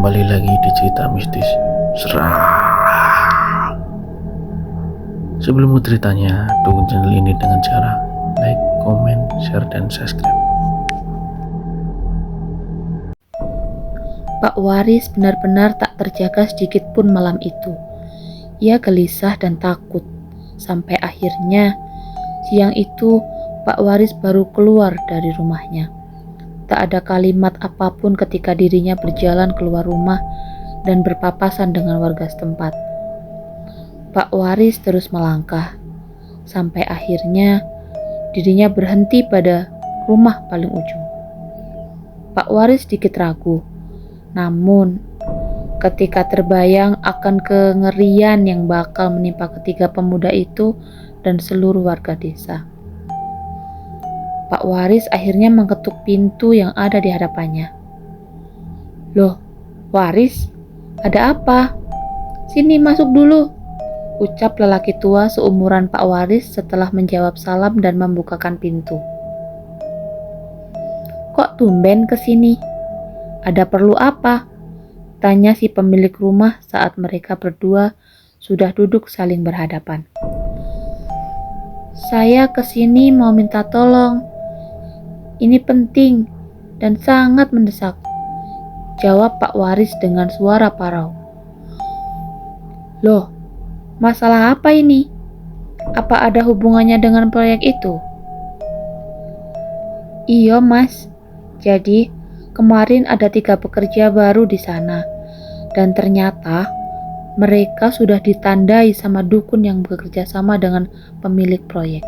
kembali lagi di cerita mistis Serang. Sebelum ceritanya, dukung channel ini dengan cara like, comment, share, dan subscribe. Pak Waris benar-benar tak terjaga sedikit pun malam itu. Ia gelisah dan takut. Sampai akhirnya, siang itu Pak Waris baru keluar dari rumahnya. Tak ada kalimat apapun ketika dirinya berjalan keluar rumah dan berpapasan dengan warga setempat. Pak Waris terus melangkah, sampai akhirnya dirinya berhenti pada rumah paling ujung. Pak Waris sedikit ragu, namun ketika terbayang akan kengerian yang bakal menimpa ketiga pemuda itu dan seluruh warga desa, Pak Waris akhirnya mengetuk pintu yang ada di hadapannya. "Loh, Waris, ada apa? Sini masuk dulu," ucap lelaki tua seumuran Pak Waris setelah menjawab salam dan membukakan pintu. "Kok tumben kesini? Ada perlu apa?" tanya si pemilik rumah saat mereka berdua sudah duduk saling berhadapan. "Saya kesini mau minta tolong. Ini penting dan sangat mendesak," jawab Pak Waris dengan suara parau. "Loh, masalah apa ini? Apa ada hubungannya dengan proyek itu?" "Iya Mas, jadi kemarin ada 3 pekerja baru di sana dan ternyata mereka sudah ditandai sama dukun yang bekerja sama dengan pemilik proyek.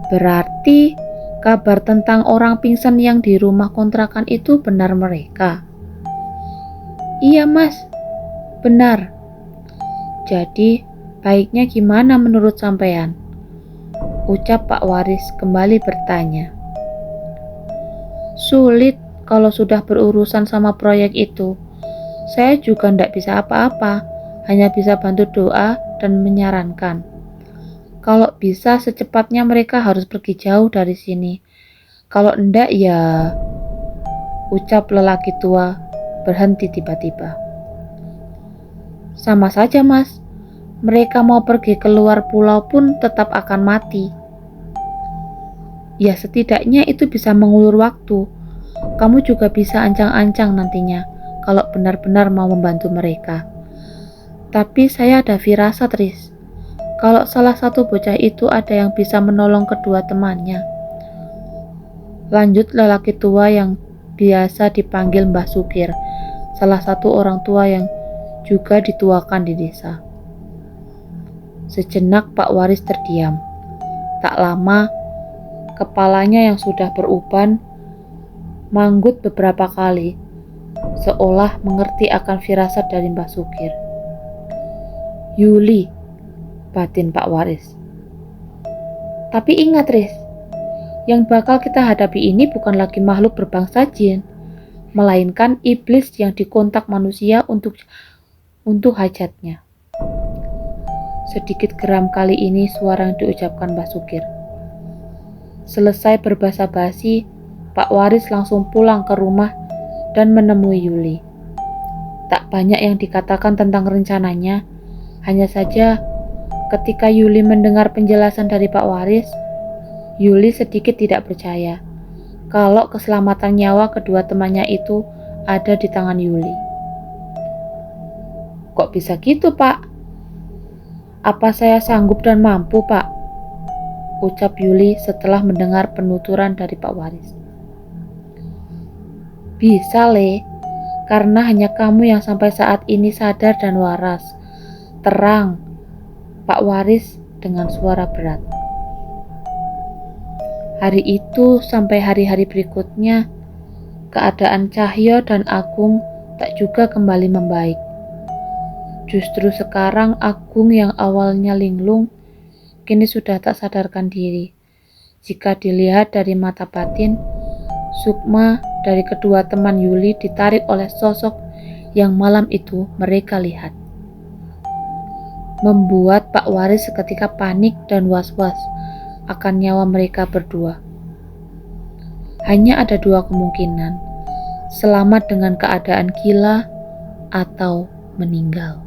Berarti kabar tentang orang pingsan yang di rumah kontrakan itu benar mereka?" "Iya Mas, benar. Jadi baiknya gimana menurut sampean?" ucap Pak Waris kembali bertanya. "Sulit kalau sudah berurusan sama proyek itu. Saya juga ndak bisa apa-apa, hanya bisa bantu doa dan menyarankan. Kalau bisa secepatnya mereka harus pergi jauh dari sini. Kalau enggak ya," ucap lelaki tua berhenti tiba-tiba. "Sama saja Mas, mereka mau pergi keluar pulau pun tetap akan mati. Ya setidaknya itu bisa mengulur waktu. Kamu juga bisa ancang-ancang nantinya kalau benar-benar mau membantu mereka. Tapi saya ada firasat, Riz. Kalau salah satu bocah itu ada yang bisa menolong kedua temannya," lanjut lelaki tua yang biasa dipanggil Mbah Sukir, salah satu orang tua yang juga dituakan di desa. Sejenak Pak Waris terdiam. Tak lama, kepalanya yang sudah beruban manggut beberapa kali, seolah mengerti akan firasat dari Mbah Sukir. "Yuli," batin Pak Waris. "Tapi ingat Riz, yang bakal kita hadapi ini bukan lagi makhluk berbangsa jin, melainkan iblis yang dikontak manusia untuk hajatnya." Sedikit geram kali ini suara yang diucapkan Mbah Sukir. Selesai berbahasa basi, Pak Waris langsung pulang ke rumah dan menemui Yuli. Tak banyak yang dikatakan tentang rencananya, hanya saja ketika Yuli mendengar penjelasan dari Pak Waris, Yuli sedikit tidak percaya kalau keselamatan nyawa kedua temannya itu ada di tangan Yuli. "Kok bisa gitu, Pak? Apa saya sanggup dan mampu, Pak?" ucap Yuli setelah mendengar penuturan dari Pak Waris. "Bisa, Le, karena hanya kamu yang sampai saat ini sadar dan waras," terang Pak Waris dengan suara berat. Hari itu sampai hari-hari berikutnya, keadaan Cahyo dan Agung tak juga kembali membaik. Justru sekarang Agung yang awalnya linglung, kini sudah tak sadarkan diri. Jika dilihat dari mata batin, sukma dari kedua teman Yuli ditarik oleh sosok yang malam itu mereka lihat, membuat Pak Waris seketika panik dan was-was akan nyawa mereka berdua. Hanya ada 2 kemungkinan. selamat dengan keadaan gila atau meninggal.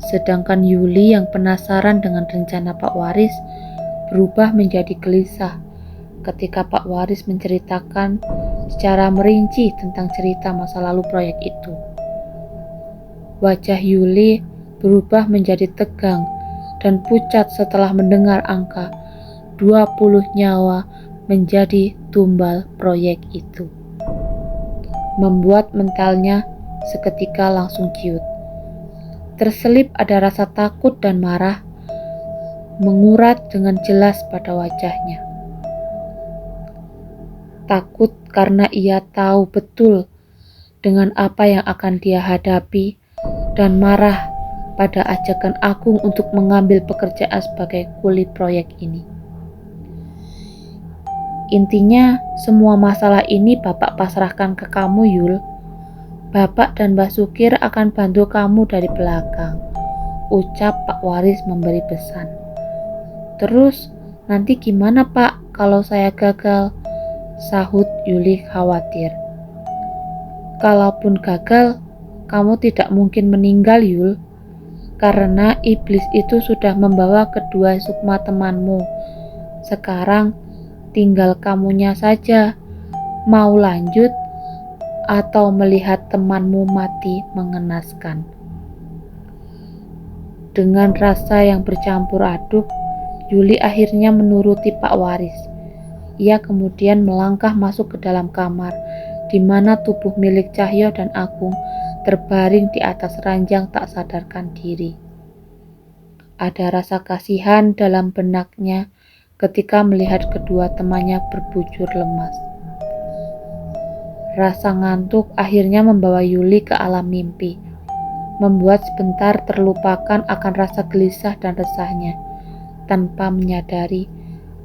Sedangkan Yuli yang penasaran dengan rencana Pak Waris berubah menjadi gelisah ketika Pak Waris menceritakan secara merinci tentang cerita masa lalu proyek itu. Wajah Yuli berubah menjadi tegang dan pucat setelah mendengar angka 20 nyawa menjadi tumbal proyek itu. Membuat mentalnya seketika langsung ciut. Terselip ada rasa takut dan marah mengurat dengan jelas pada wajahnya. Takut karena ia tahu betul dengan apa yang akan dia hadapi, dan marah pada ajakan Agung untuk mengambil pekerjaan sebagai kuli proyek ini. Intinya, semua masalah ini Bapak pasrahkan ke kamu, Yul. Bapak dan Mbak Sukir akan bantu kamu dari belakang, ucap Pak Waris memberi pesan. Terus, nanti gimana Pak kalau saya gagal? Sahut Yuli khawatir. Kalaupun gagal, kamu tidak mungkin meninggal, Yul, karena iblis itu sudah membawa kedua sukma temanmu. Sekarang tinggal kamunya saja, mau lanjut atau melihat temanmu mati mengenaskan. Dengan rasa yang bercampur aduk, Yuli akhirnya menuruti Pak Waris. Ia kemudian melangkah masuk ke dalam kamar, di mana tubuh milik Cahyo dan Agung terbaring di atas ranjang tak sadarkan diri. Ada rasa kasihan dalam benaknya ketika melihat kedua temannya berbujur lemas. Rasa ngantuk akhirnya membawa Yuli ke alam mimpi, membuat sebentar terlupakan akan rasa gelisah dan resahnya, tanpa menyadari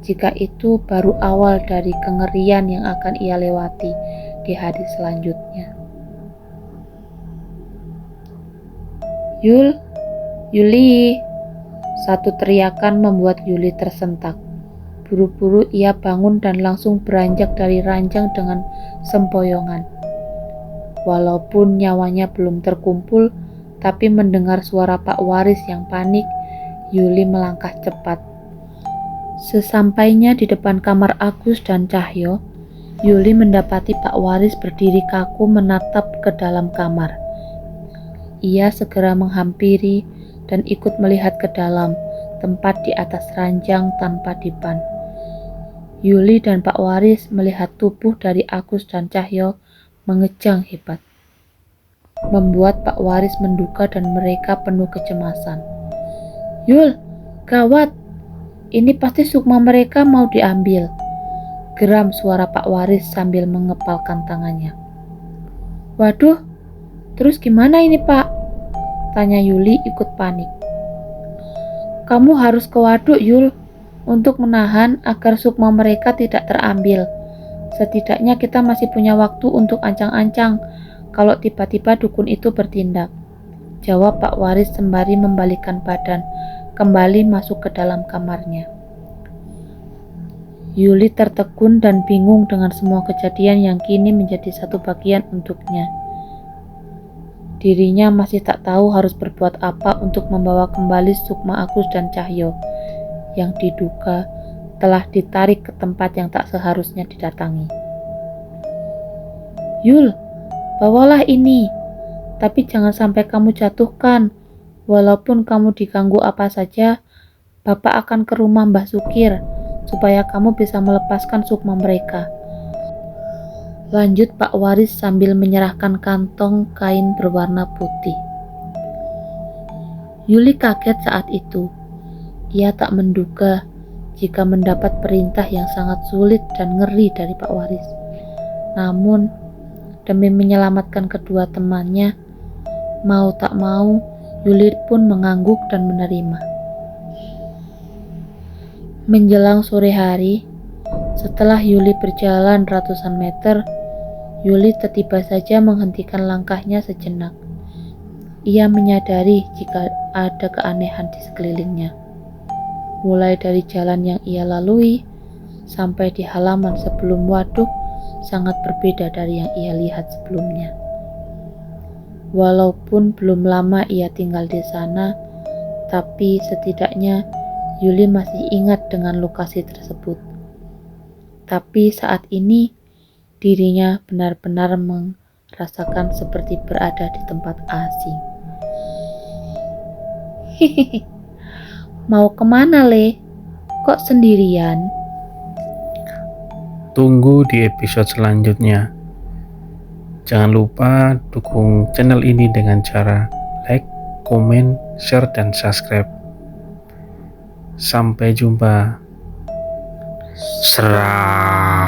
jika itu baru awal dari kengerian yang akan ia lewati di hari selanjutnya. Yuli, satu teriakan membuat Yuli tersentak. Buru-buru ia bangun dan langsung beranjak dari ranjang dengan sempoyongan. Walaupun nyawanya belum terkumpul, tapi mendengar suara Pak Waris yang panik, Yuli melangkah cepat. Sesampainya di depan kamar Agus dan Cahyo, Yuli mendapati Pak Waris berdiri kaku menatap ke dalam kamar. Ia segera menghampiri dan ikut melihat ke dalam tempat di atas ranjang tanpa dipan. Yuli dan Pak Waris melihat tubuh dari Agus dan Cahyo mengejang hebat, membuat Pak Waris menduga dan mereka penuh kecemasan. Yul, gawat, ini pasti sukma mereka mau diambil, geram suara Pak Waris sambil mengepalkan tangannya. Waduh, terus gimana ini Pak? Tanya Yuli ikut panik. Kamu harus ke waduk Yul, untuk menahan agar sukma mereka tidak terambil. Setidaknya kita masih punya waktu untuk ancang-ancang kalau tiba-tiba dukun itu bertindak, jawab Pak Waris sembari membalikkan badan kembali masuk ke dalam kamarnya. Yuli tertegun dan bingung dengan semua kejadian yang kini menjadi satu bagian untuknya. Dirinya masih tak tahu harus berbuat apa untuk membawa kembali sukma Agus dan Cahyo yang diduga telah ditarik ke tempat yang tak seharusnya didatangi. Yul, bawalah ini, tapi jangan sampai kamu jatuhkan. Walaupun kamu diganggu apa saja, Bapak akan ke rumah Mbah Sukir supaya kamu bisa melepaskan sukma mereka. Lanjut Pak Waris sambil menyerahkan kantong kain berwarna putih. Yuli kaget saat itu. Ia tak menduga jika mendapat perintah yang sangat sulit dan ngeri dari Pak Waris. Namun, demi menyelamatkan kedua temannya, mau tak mau, Yuli pun mengangguk dan menerima. Menjelang sore hari, setelah Yuli berjalan ratusan meter, Yuli tiba saja menghentikan langkahnya sejenak. Ia menyadari jika ada keanehan di sekelilingnya. Mulai dari jalan yang ia lalui, sampai di halaman sebelum waduk, sangat berbeda dari yang ia lihat sebelumnya. Walaupun belum lama ia tinggal di sana, tapi setidaknya Yuli masih ingat dengan lokasi tersebut. Tapi saat ini dirinya benar-benar merasakan seperti berada di tempat asing. Hehehe, mau kemana Le? Kok sendirian? Tunggu di episode selanjutnya. Jangan lupa dukung channel ini dengan cara like, komen, share, dan subscribe. Sampai jumpa. Serah.